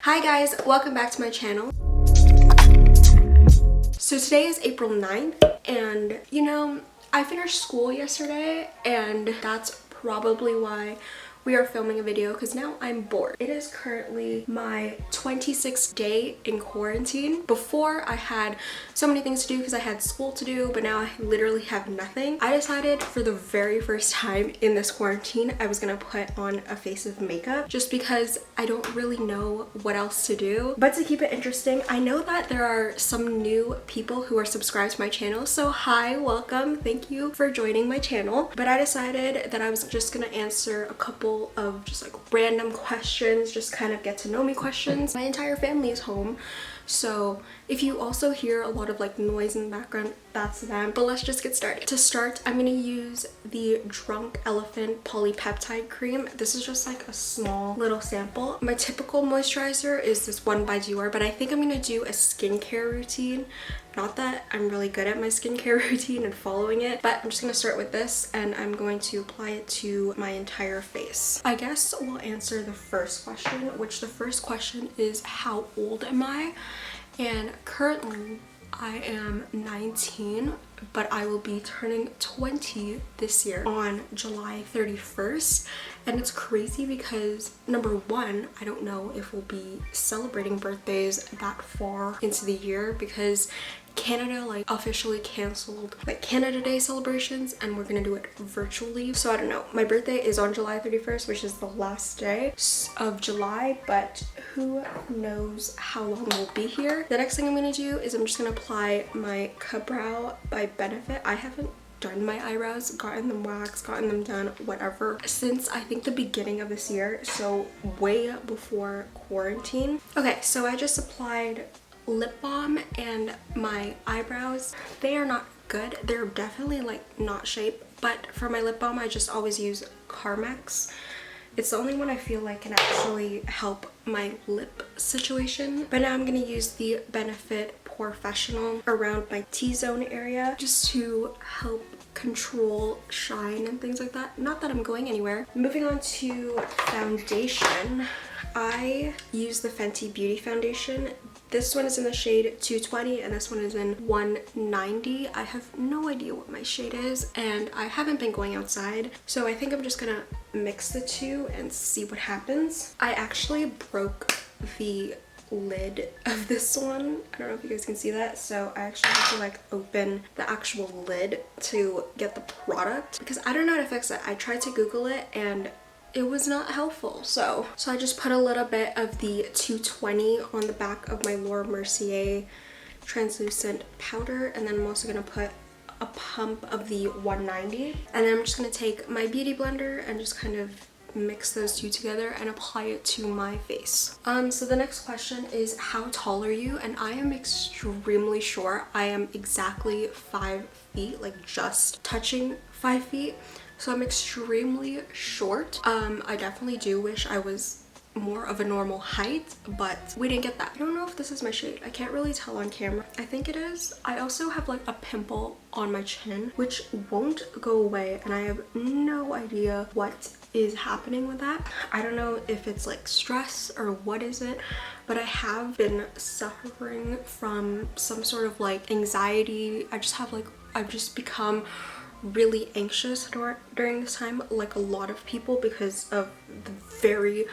Hi guys, welcome back to my channel. So today is April 9th and I finished school yesterday and that's probably why we are filming a video because now I'm bored. It is currently my 26th day in quarantine. Before I had so many things to do because I had school to do, but now I literally have nothing. I decided for the very first time in this quarantine I was gonna put on a face of makeup just because I don't really know what else to do. But to keep it interesting, I know that there are some new people who are subscribed to my channel, so hi, welcome, thank you for joining my channel. But I decided that I was just gonna answer a couple of just like random questions, just kind of get to know me questions. My entire family is home, so if you also hear a lot of like noise in the background, that's them. But let's just get started. To start, I'm gonna use the Drunk Elephant Polypeptide Cream. This is just like a small little sample. My typical moisturizer is this one by Dior, but I think I'm gonna do a skincare routine. Not that I'm really good at my skincare routine and following it, but I'm just gonna start with this and I'm going to apply it to my entire face. I guess we'll answer the first question, which the first question is how old am I? And currently I am 19, but I will be turning 20 this year on July 31st. And it's crazy because number one, I don't know if we'll be celebrating birthdays that far into the year because Canada like officially canceled like Canada Day celebrations and we're gonna do it virtually. So I don't know. My birthday is on July 31st, which is the last day of July, but who knows how long we'll be here. The next thing I'm gonna do is I'm just gonna apply my Cabrow by Benefit. I haven't done my eyebrows, gotten them waxed, gotten them done, whatever, since I think the beginning of this year, so way before quarantine. Okay, so I just applied lip balm and my eyebrows. They are not good. They're definitely like not shaped, but for my lip balm I just always use Carmex. It's the only one I feel like can actually help my lip situation. But now I'm gonna use the Benefit Professional around my T-zone area just to help control shine and things like that. Not that I'm going anywhere. Moving on to foundation, I use the Fenty Beauty foundation. This one is in the shade 220 and this one is in 190. I have no idea what my shade is and I haven't been going outside, so I think I'm just gonna mix the two and see what happens. I actually broke the lid of this one. I don't know if you guys can see that, so I actually have to like open the actual lid to get the product because I don't know how to fix it. I tried to Google it and it was not helpful. So I just put a little bit of the 220 on the back of my Laura Mercier translucent powder, and then I'm also gonna put a pump of the 190, and then I'm just gonna take my beauty blender and just kind of mix those two together and apply it to my face. So the next question is how tall are you? And I am extremely short. I am exactly 5 feet, like just touching 5 feet. So I'm extremely short. I definitely do wish I was more of a normal height, but we didn't get that. I don't know if this is my shade. I can't really tell on camera. I think it is. I also have like a pimple on my chin which won't go away and I have no idea what is happening with that. I don't know if it's like stress or what is it, but I have been suffering from some sort of like anxiety. I've just become really anxious during this time, like a lot of people, because of the very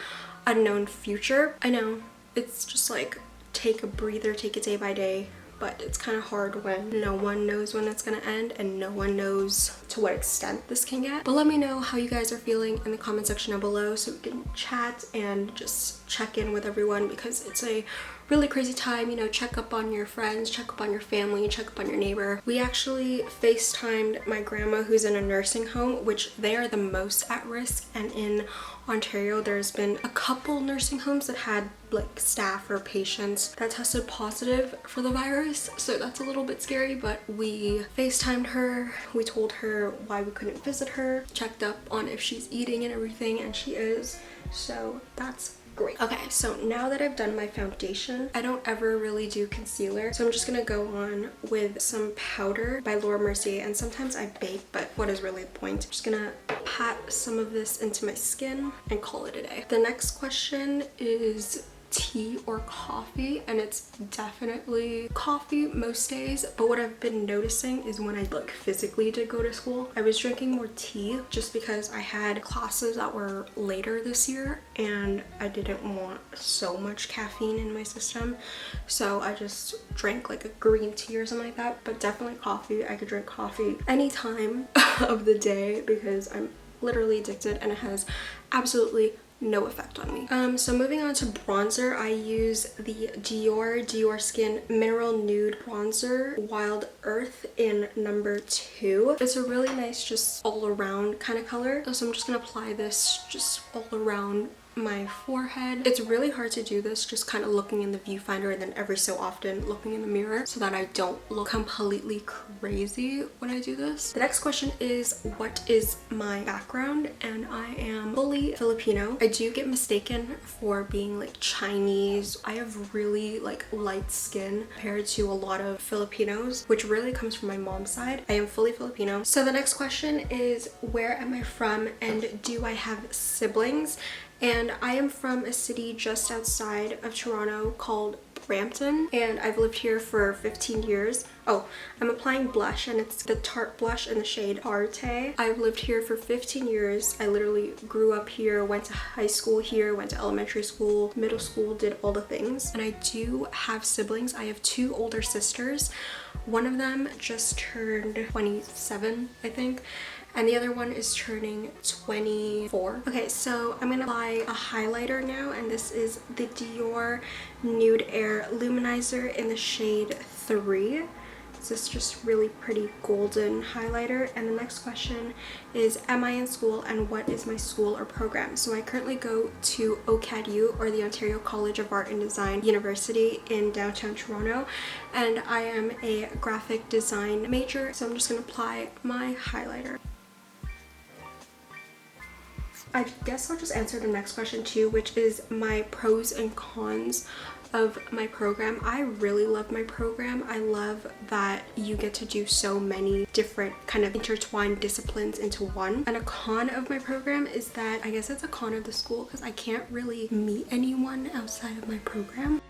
unknown future. I know it's just like take a breather, take it day by day, but it's kind of hard when no one knows when it's gonna end and no one knows to what extent this can get. But let me know how you guys are feeling in the comment section down below so we can chat and just check in with everyone because it's a really crazy time, you know. Check up on your friends, check up on your family, check up on your neighbor. We actually FaceTimed my grandma who's in a nursing home, which they are the most at risk, and in Ontario there's been a couple nursing homes that had like staff or patients that tested positive for the virus, so that's a little bit scary. But we FaceTimed her, we told her why we couldn't visit her, checked up on if she's eating and everything, and she is, so that's great. Okay, so now that I've done my foundation, I don't ever really do concealer, so I'm just gonna go on with some powder by Laura Mercier, and sometimes I bake, but what is really the point? I'm just gonna pat some of this into my skin and call it a day. The next question is tea or coffee, and it's definitely coffee most days. But what I've been noticing is when I like physically did go to school, I was drinking more tea just because I had classes that were later this year and I didn't want so much caffeine in my system, so I just drank like a green tea or something like that. But definitely coffee. I could drink coffee any time of the day because I'm literally addicted and it has absolutely no effect on me. So moving on to bronzer, I use the Dior Skin Mineral Nude Bronzer Wild Earth in number 2. It's a really nice just all around kind of color, so I'm just gonna apply this just all around my forehead. It's really hard to do this just kind of looking in the viewfinder and then every so often looking in the mirror so that I don't look completely crazy when I do this. The next question is, what is my background? And I am fully Filipino. I do get mistaken for being like Chinese. I have really like light skin compared to a lot of Filipinos, which really comes from my mom's side. I am fully Filipino. So the next question is, where am I from and do I have siblings? And I am from a city just outside of Toronto called Brampton, and I've lived here for 15 years. Oh, I'm applying blush and it's the Tarte blush in the shade Arte. I've lived here for 15 years. I literally grew up here, went to high school here, went to elementary school, middle school, did all the things. And I do have siblings. I have 2 older sisters. One of them just turned 27, I think, and the other one is turning 24. Okay, so I'm gonna apply a highlighter now, and this is the Dior Nude Air Luminizer in the shade 3. It's this just really pretty golden highlighter. And the next question is, am I in school and what is my school or program? So I currently go to OCADU, or the Ontario College of Art and Design University in downtown Toronto, and I am a graphic design major. So I'm just gonna apply my highlighter. I guess I'll just answer the next question too, which is my pros and cons of my program. I really love my program. I love that you get to do so many different kind of intertwined disciplines into one. And a con of my program is that, I guess it's a con of the school, because I can't really meet anyone outside of my program.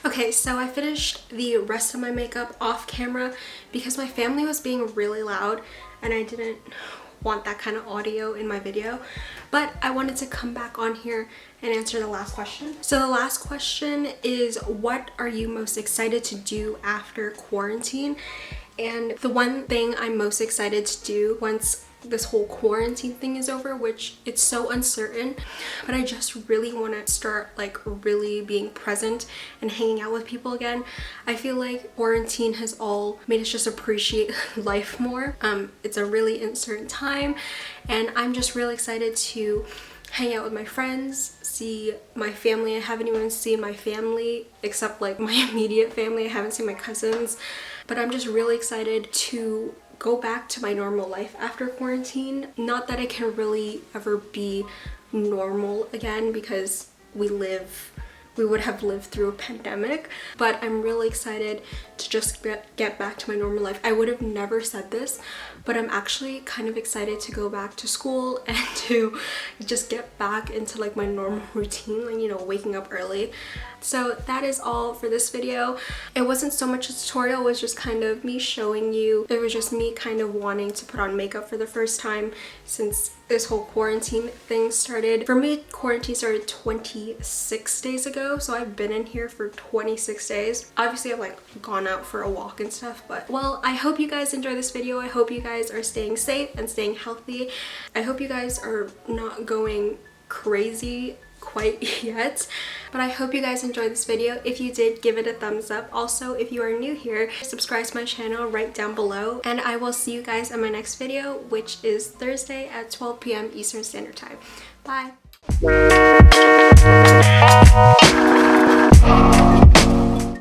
Okay, so I finished the rest of my makeup off camera because my family was being really loud and I didn't want that kind of audio in my video, but I wanted to come back on here and answer the last question. So the last question is, what are you most excited to do after quarantine? And the one thing I'm most excited to do once this whole quarantine thing is over, which it's so uncertain, but I just really want to start like really being present and hanging out with people again. I feel like quarantine has all made us just appreciate life more. It's a really uncertain time, and I'm just really excited to hang out with my friends, see my family. I haven't even seen my family except like my immediate family. I haven't seen my cousins, but I'm just really excited to go back to my normal life after quarantine. Not that it can really ever be normal again, because we would have lived through a pandemic, but I'm really excited to just get back to my normal life. I would have never said this, but I'm actually kind of excited to go back to school and to just get back into like my normal routine, like, you know, waking up early. So that is all for this video. It wasn't so much a tutorial, it was just kind of me showing you. It was just me kind of wanting to put on makeup for the first time since this whole quarantine thing started. For me, quarantine started 26 days ago, so I've been in here for 26 days. Obviously, I've like gone out for a walk and stuff, but well, I hope you guys enjoy this video. I hope you guys are staying safe and staying healthy. I hope you guys are not going crazy quite yet, but I hope you guys enjoyed this video. If you did, give it a thumbs up. Also, if you are new here, subscribe to my channel right down below, and I will see you guys in my next video, which is Thursday at 12 p.m. Eastern Standard Time. Bye.